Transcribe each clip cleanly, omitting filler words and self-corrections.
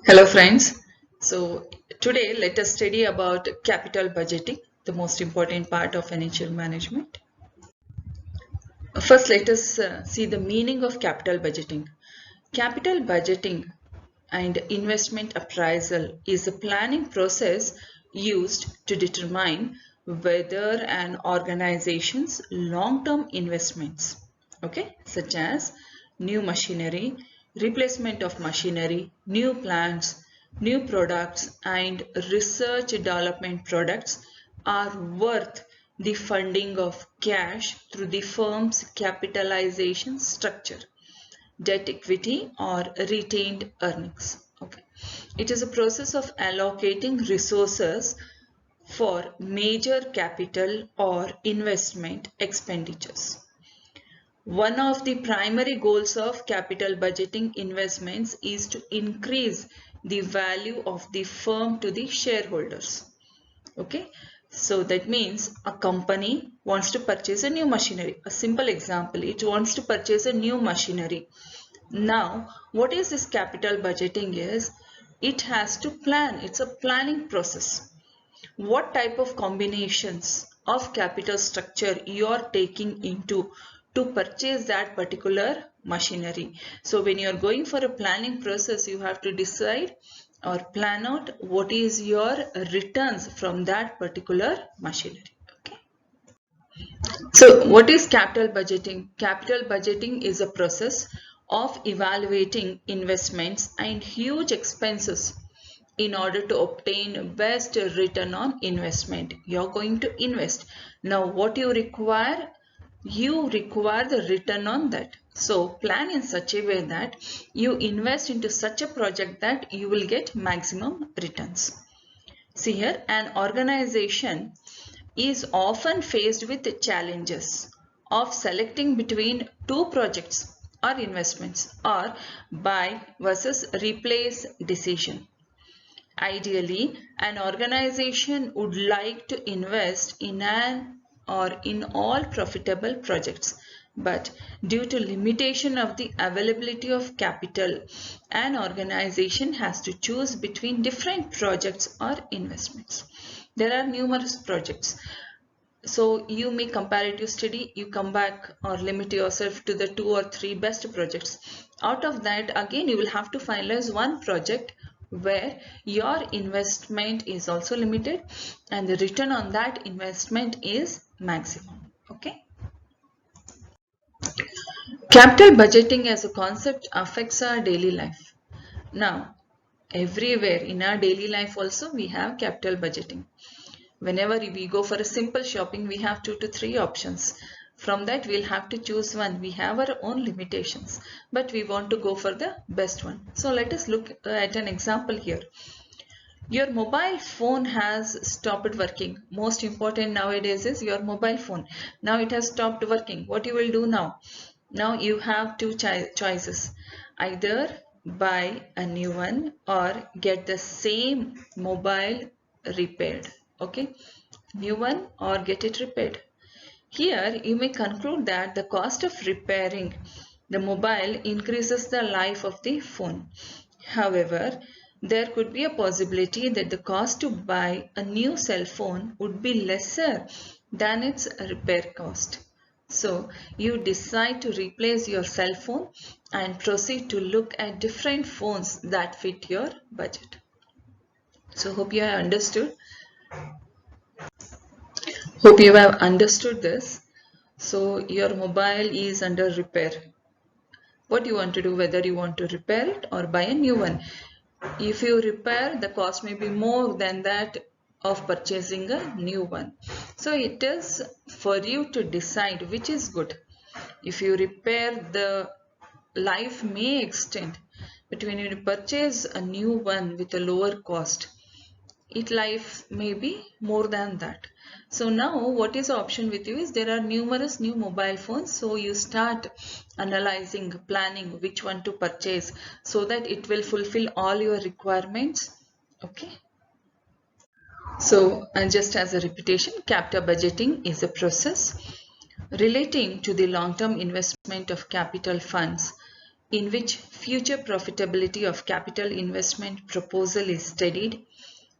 Hello friends. So today let us study about capital budgeting, the most important part of financial management. First let us see the meaning of capital budgeting. Capital budgeting and investment appraisal is a planning process used to determine whether an organization's long-term investments, such as new machinery, replacement of machinery, new plants, new products, and research development products are worth the funding of cash through the firm's capitalization structure, debt equity, or retained earnings. It is a process of allocating resources for major capital or investment expenditures. One of the primary goals of capital budgeting investments is to increase the value of the firm to the shareholders. So that means a company wants to purchase a new machinery. A simple example, it wants to purchase a new machinery. Now, what is this capital budgeting is? It has to plan. It's a planning process. What type of combinations of capital structure you are taking into to purchase that particular machinery. So when you are going for a planning process, you have to decide or plan out what is your returns from that particular machinery. So what is capital budgeting? Capital budgeting is a process of evaluating investments and huge expenses in order to obtain best return on investment. You're going to invest. Now what you require? You require the return on that. So plan in such a way that you invest into such a project that you will get maximum returns. See here, an organization is often faced with the challenges of selecting between two projects or investments or buy versus replace decision. Ideally, an organization would like to invest in all profitable projects, but due to limitation of the availability of capital, an organization has to choose between different projects or investments. There are numerous projects. So you make comparative study, you come back or limit yourself to the 2 or 3 best projects. Out of that, again, you will have to finalize one project where your investment is also limited and the return on that investment is maximum. Capital budgeting as a concept affects our daily life. Now, everywhere in our daily life also we have capital budgeting. Whenever we go for a simple shopping, we have 2 to 3 options. From that, we'll have to choose one. We have our own limitations, but we want to go for the best one. So let us look at an example here. Your mobile phone has stopped working. Most important nowadays is your mobile phone. Now it has stopped working. What you will do now? Now you have two choices. Either buy a new one or get the same mobile repaired. New one or get it repaired. Here you may conclude that the cost of repairing the mobile increases the life of the phone. However, there could be a possibility that the cost to buy a new cell phone would be lesser than its repair cost. So you decide to replace your cell phone and proceed to look at different phones that fit your budget. So hope you have understood. Hope you have understood this. So your mobile is under repair. What you want to do, whether you want to repair it or buy a new one. If you repair, the cost may be more than that of purchasing a new one. So it is for you to decide which is good. If you repair, the life may extend, but when you purchase a new one with a lower cost, its life may be more than that. So now what is the option with you is there are numerous new mobile phones. So you start analyzing, planning which one to purchase so that it will fulfill all your requirements. So, and just as a repetition, capital budgeting is a process relating to the long-term investment of capital funds in which future profitability of capital investment proposal is studied,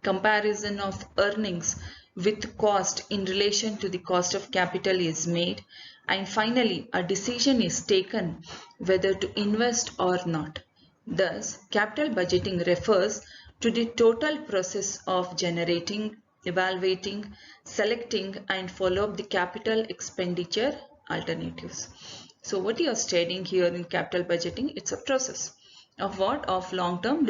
comparison of earnings with cost in relation to the cost of capital is made, and finally a decision is taken whether to invest or not. Thus, capital budgeting refers to the total process of generating, evaluating, selecting and follow up the capital expenditure alternatives. So what you are studying here in capital budgeting, it's a process of what? Of long-term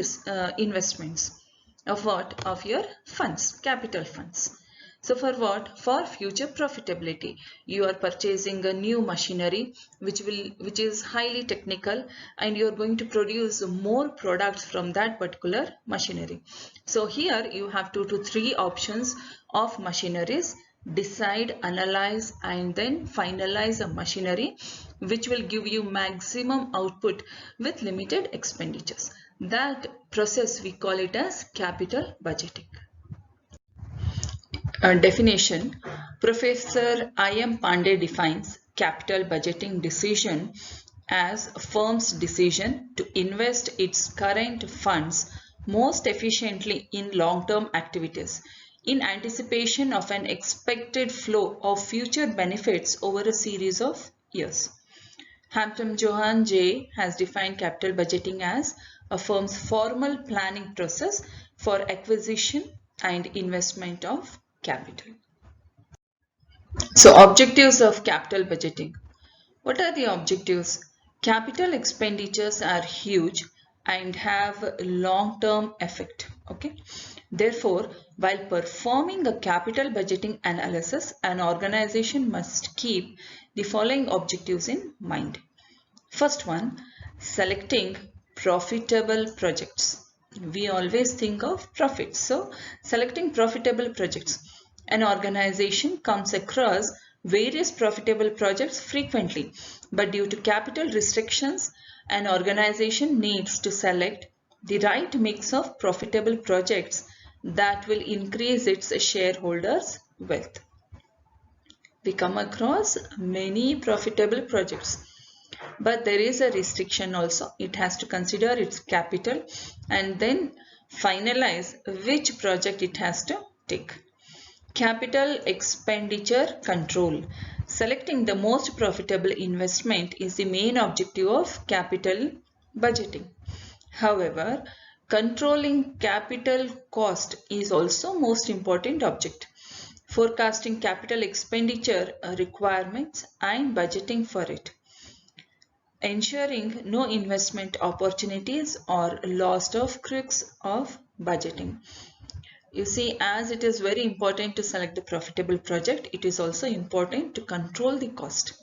investments. Of what? Of your funds, capital funds. So for what? For future profitability. You are purchasing a new machinery which is highly technical, and you are going to produce more products from that particular machinery. So here you have 2 to 3 options of machineries. Decide, analyze and then finalize a machinery which will give you maximum output with limited expenditures. That process we call it as capital budgeting. Definition. Professor I.M. Pandey defines capital budgeting decision as a firm's decision to invest its current funds most efficiently in long-term activities in anticipation of an expected flow of future benefits over a series of years. Hampton Johann J. has defined capital budgeting as a firm's formal planning process for acquisition and investment of capital. So objectives of capital budgeting. What are the objectives? Capital expenditures are huge and have long-term effect. Okay. Therefore, while performing a capital budgeting analysis, an organization must keep the following objectives in mind. First one, selecting profitable projects. We always think of profits. So, selecting profitable projects. An organization comes across various profitable projects frequently, but due to capital restrictions, an organization needs to select the right mix of profitable projects that will increase its shareholders' wealth. We come across many profitable projects, but there is a restriction also. It has to consider its capital and then finalize which project it has to take. Capital expenditure control. Selecting the most profitable investment is the main objective of capital budgeting. However, controlling capital cost is also most important object. Forecasting capital expenditure requirements and budgeting for it. Ensuring no investment opportunities or loss of crux of budgeting. You see, as it is very important to select the profitable project, it is also important to control the cost.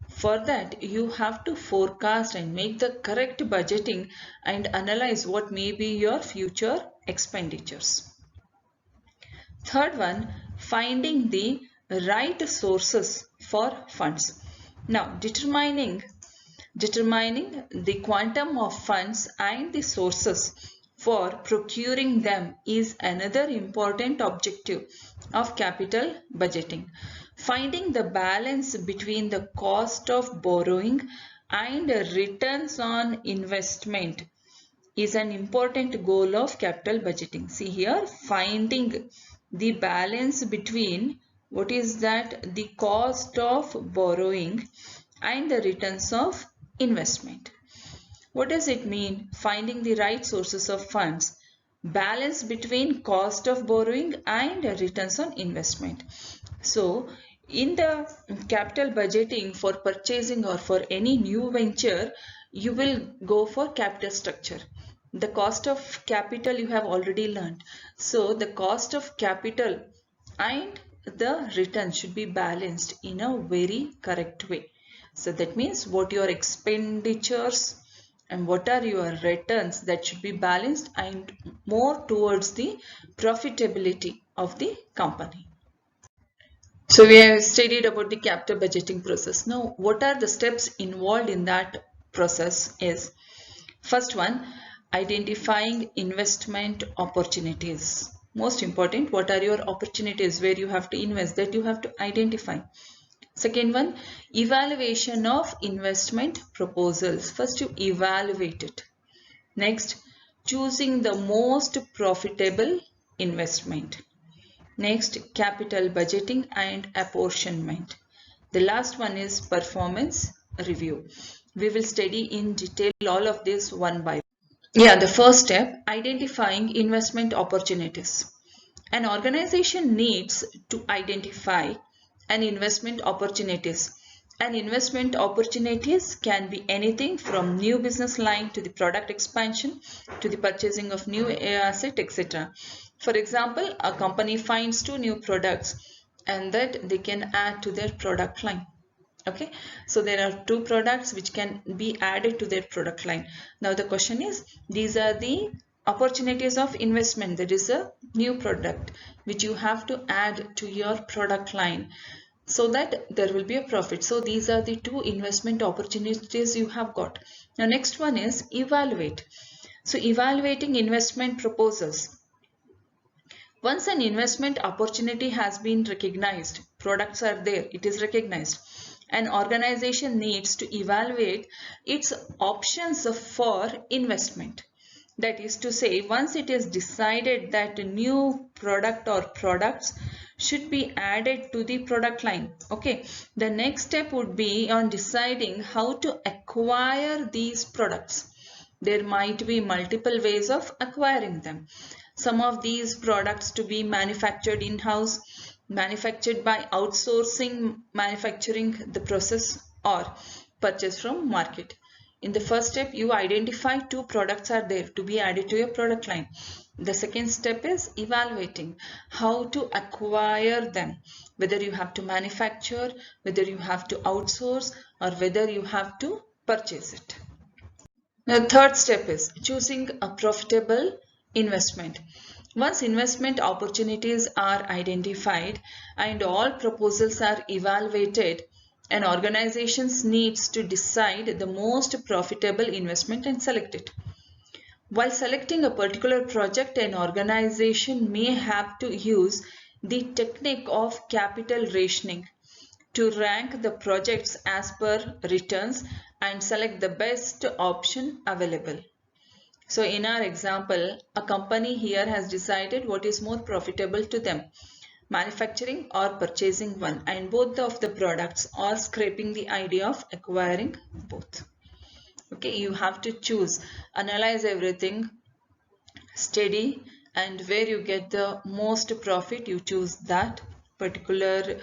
For that, you have to forecast and make the correct budgeting and analyze what may be your future expenditures. Third one, finding the right sources for funds. Now, determining the quantum of funds and the sources for procuring them is another important objective of capital budgeting. Finding the balance between the cost of borrowing and returns on investment is an important goal of capital budgeting. See here, finding the balance between what is that the cost of borrowing and the returns of investment. What does it mean? Finding the right sources of funds, balance between cost of borrowing and returns on investment. So, in the capital budgeting for purchasing or for any new venture, you will go for capital structure. The cost of capital you have already learned. So, the cost of capital and the return should be balanced in a very correct way. So, that means what your expenditures and what are your returns, that should be balanced and more towards the profitability of the company. So we have studied about the capital budgeting process. Now, what are the steps involved in that process is, first one, identifying investment opportunities. Most important, what are your opportunities where you have to invest, that you have to identify. Second one, evaluation of investment proposals. First you evaluate it. Next, choosing the most profitable investment. Next, capital budgeting and apportionment. The last one is performance review. We will study in detail all of this one by one. Yeah, the first step, identifying investment opportunities. An organization needs to identify an investment opportunities. And investment opportunities can be anything from new business line to the product expansion to the purchasing of new asset, etc. For example, a company finds 2 new products and that they can add to their product line. Okay, so there are 2 products which can be added to their product line. Now the question is, these are the opportunities of investment. That is a new product which you have to add to your product line so that there will be a profit. So these are the 2 investment opportunities you have got. Now next one is evaluate. So evaluating investment proposals. Once an investment opportunity has been recognized, products are there, it is recognized, an organization needs to evaluate its options for investment. That is to say, once it is decided that a new product or products should be added to the product line, okay, the next step would be on deciding how to acquire these products. There might be multiple ways of acquiring them. Some of these products to be manufactured in-house, manufactured by outsourcing manufacturing the process, or purchase from market. In the first step, you identify 2 products are there to be added to your product line. The second step is evaluating how to acquire them, whether you have to manufacture, whether you have to outsource, or whether you have to purchase it. The third step is choosing a profitable investment. Once investment opportunities are identified and all proposals are evaluated, an organization needs to decide the most profitable investment and select it. While selecting a particular project, an organization may have to use the technique of capital rationing to rank the projects as per returns and select the best option available. So in our example, a company here has decided what is more profitable to them, manufacturing or purchasing one, and both of the products are scraping the idea of acquiring both. Okay, you have to choose, analyze everything, study, and where you get the most profit, you choose that particular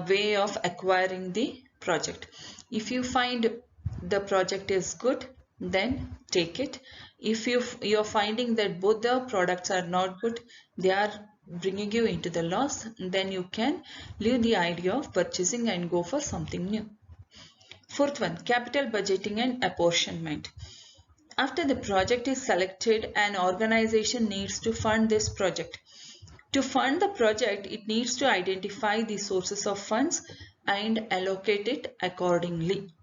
way of acquiring the project. If you find the project is good, then take it. If you're finding that both the products are not good, they are bringing you into the loss, then you can leave the idea of purchasing and go for something new. Fourth one, capital budgeting and apportionment. After the project is selected, an organization needs to fund this project. To fund the project, it needs to identify the sources of funds and allocate it accordingly.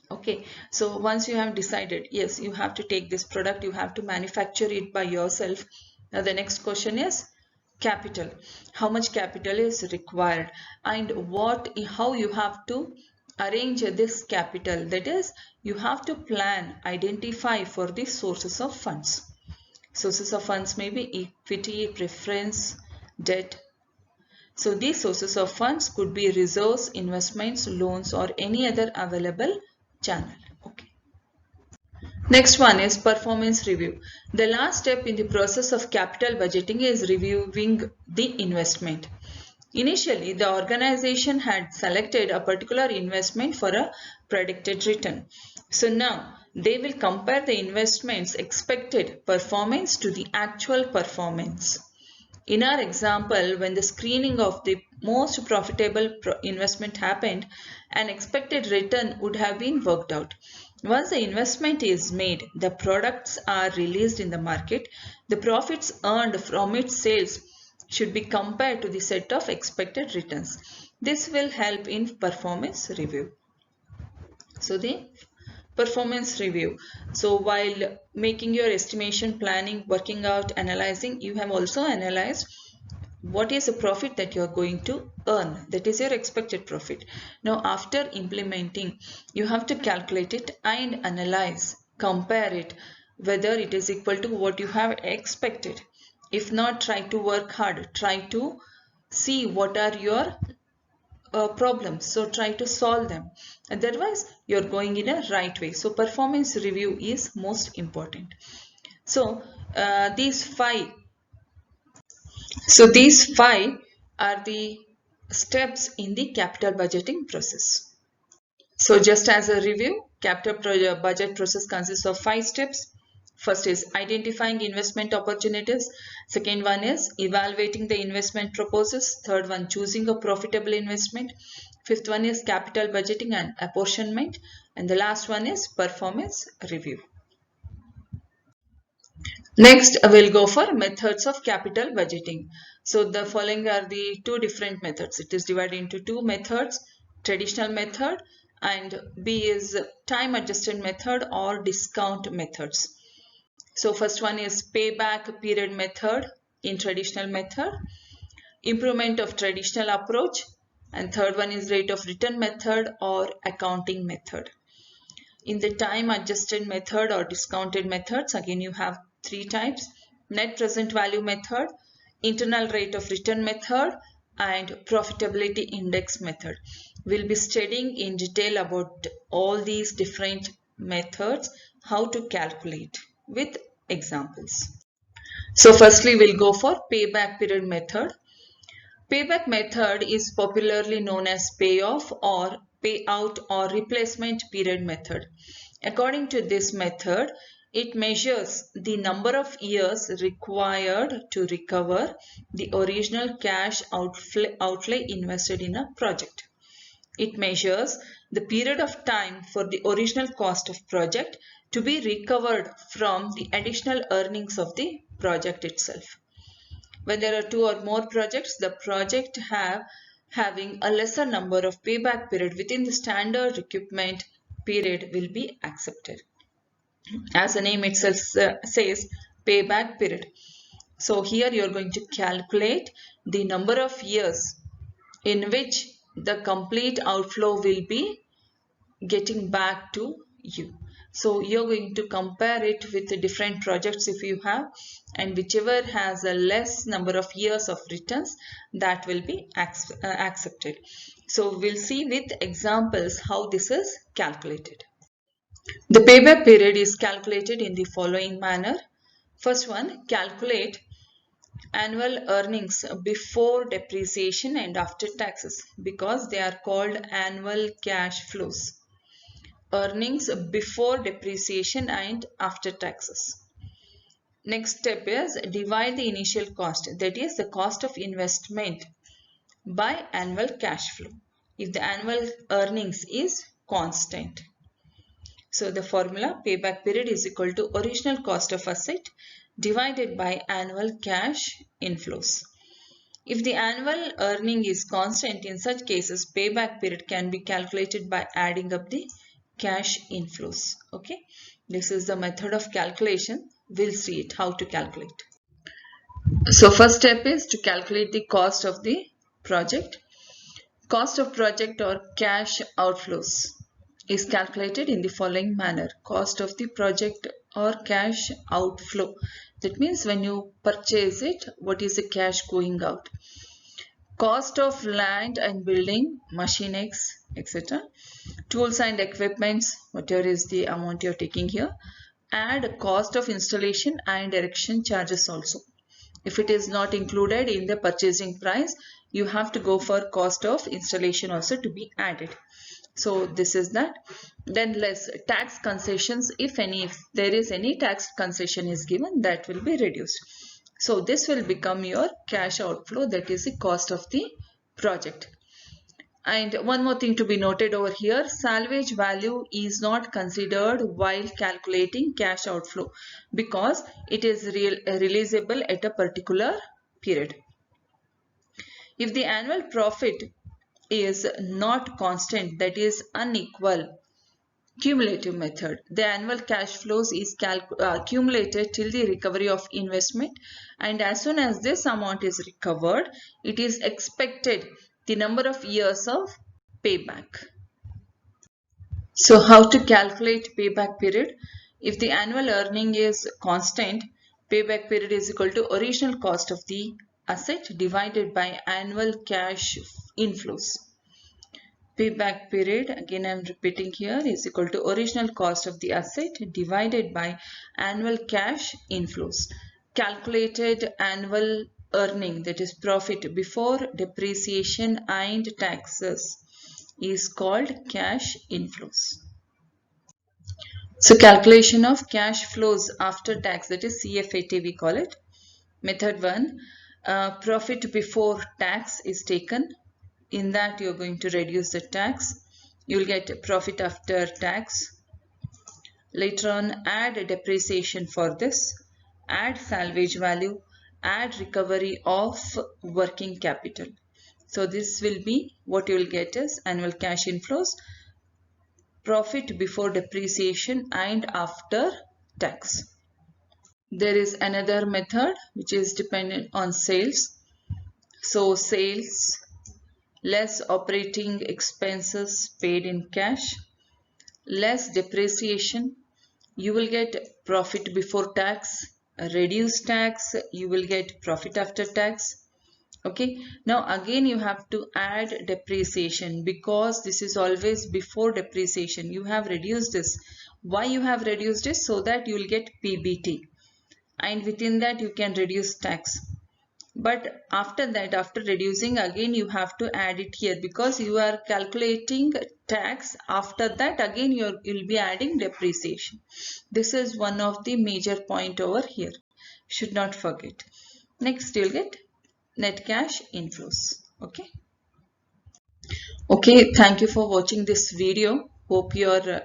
Okay, so once you have decided, yes, you have to take this product, you have to manufacture it by yourself. Now the next question is capital. How much capital is required and how you have to arrange this capital. That is, you have to plan, identify for the sources of funds. Sources of funds may be equity, preference, debt. So these sources of funds could be reserves, investments, loans, or any other available channel. Okay. Next one is performance review. The last step in the process of capital budgeting is reviewing the investment. Initially, the organization had selected a particular investment for a predicted return. So now they will compare the investment's expected performance to the actual performance. In our example, when the screening of the most profitable investment happened, an expected return would have been worked out. Once the investment is made, the products are released in the market. The profits earned from its sales should be compared to the set of expected returns. This will help in performance review. So the performance review. So while making your estimation, planning, working out, analyzing, you have also analyzed what is the profit that you are going to earn. That is your expected profit. Now after implementing, you have to calculate it and analyze, compare it, whether it is equal to what you have expected. If not, try to work hard, try to see what are your problems, so try to solve them, otherwise you're going in a right way. So performance review is most important. So these five are the steps in the capital budgeting process. So just as a review, budget process consists of 5 steps. First is identifying investment opportunities. Second one is evaluating the investment proposals. Third one, choosing a profitable investment. Fifth one is capital budgeting and apportionment. And the last one is performance review. Next, we'll go for methods of capital budgeting. So the following are the two different methods. It is divided into two methods, traditional method and B is time adjusted method or discount methods. So first one is payback period method in traditional method, improvement of traditional approach, and third one is rate of return method or accounting method. In the time adjusted method or discounted methods, again you have three types: net present value method, internal rate of return method, and profitability index method. We'll be studying in detail about all these different methods, how to calculate with examples. So firstly, we'll go for payback period method. Payback method is popularly known as payoff or payout or replacement period method. According to this method, it measures the number of years required to recover the original cash outlay invested in a project. It measures the period of time for the original cost of project to be recovered from the additional earnings of the project itself. When there are two or more projects, the project having a lesser number of payback period within the standard equipment period will be accepted. As the name itself says, payback period. So here you are going to calculate the number of years in which the complete outflow will be getting back to you. So you're going to compare it with the different projects if you have, and whichever has a less number of years of returns, that will be accepted. So we'll see with examples how this is calculated. The payback period is calculated in the following manner. First one, calculate annual earnings before depreciation and after taxes, because they are called annual cash flows. Earnings before depreciation and after taxes. Next step is divide the initial cost, that is the cost of investment, by annual cash flow if the annual earnings is constant. So the formula, payback period is equal to original cost of asset divided by annual cash inflows. If the annual earning is constant, in such cases payback period can be calculated by adding up the cash inflows. Okay, this is the method of calculation. We'll see it how to calculate. So first step is to calculate the cost of the project. Cost of project or cash outflows is calculated in the following manner. Cost of the project or cash outflow, that means when you purchase it, what is the cash going out? Cost of land and building, machine X, etc. Tools and equipments, whatever is the amount you're taking here. Add cost of installation and erection charges also. If it is not included in the purchasing price, you have to go for cost of installation also to be added. So this is that. Then less tax concessions, if any, if there is any tax concession is given, that will be reduced. So this will become your cash outflow, that is the cost of the project. And one more thing to be noted over here, salvage value is not considered while calculating cash outflow because it is releasable at a particular period. If the annual profit is not constant, that is unequal, Cumulative method. The annual cash flows is accumulated till the recovery of investment, and as soon as this amount is recovered, it is expected the number of years of payback. So how to calculate payback period? If the annual earning is constant, payback period is equal to original cost of the asset divided by annual cash inflows. Payback period, again I am repeating here, is equal to original cost of the asset divided by annual cash inflows. Calculated annual earning, that is profit before depreciation and taxes, is called cash inflows. So calculation of cash flows after tax, that is CFAT we call it. Method 1, profit before tax is taken. In that you're going to reduce the tax. You'll get profit after tax. Later on, add a depreciation for this, add salvage value, add recovery of working capital. So this will be what you will get as annual cash inflows, profit before depreciation and after tax. There is another method which is dependent on sales. So sales less operating expenses paid in cash, less depreciation, you will get profit before tax, reduce tax, you will get profit after tax. Okay, now again you have to add depreciation because this is always before depreciation. You have reduced this. Why you have reduced this? So that you will get PBT, and within that you can reduce tax. But after that, after reducing, again you have to add it here because you are calculating tax. After that, again you'll be adding depreciation. This is one of the major point over here. Should not forget. Next, you'll get net cash inflows. Okay. Okay. Thank you for watching this video. Hope you are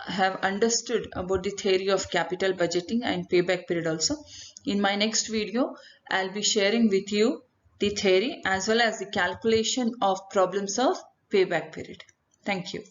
have understood about the theory of capital budgeting and payback period also. In my next video, I'll be sharing with you the theory as well as the calculation of problems of payback period. Thank you.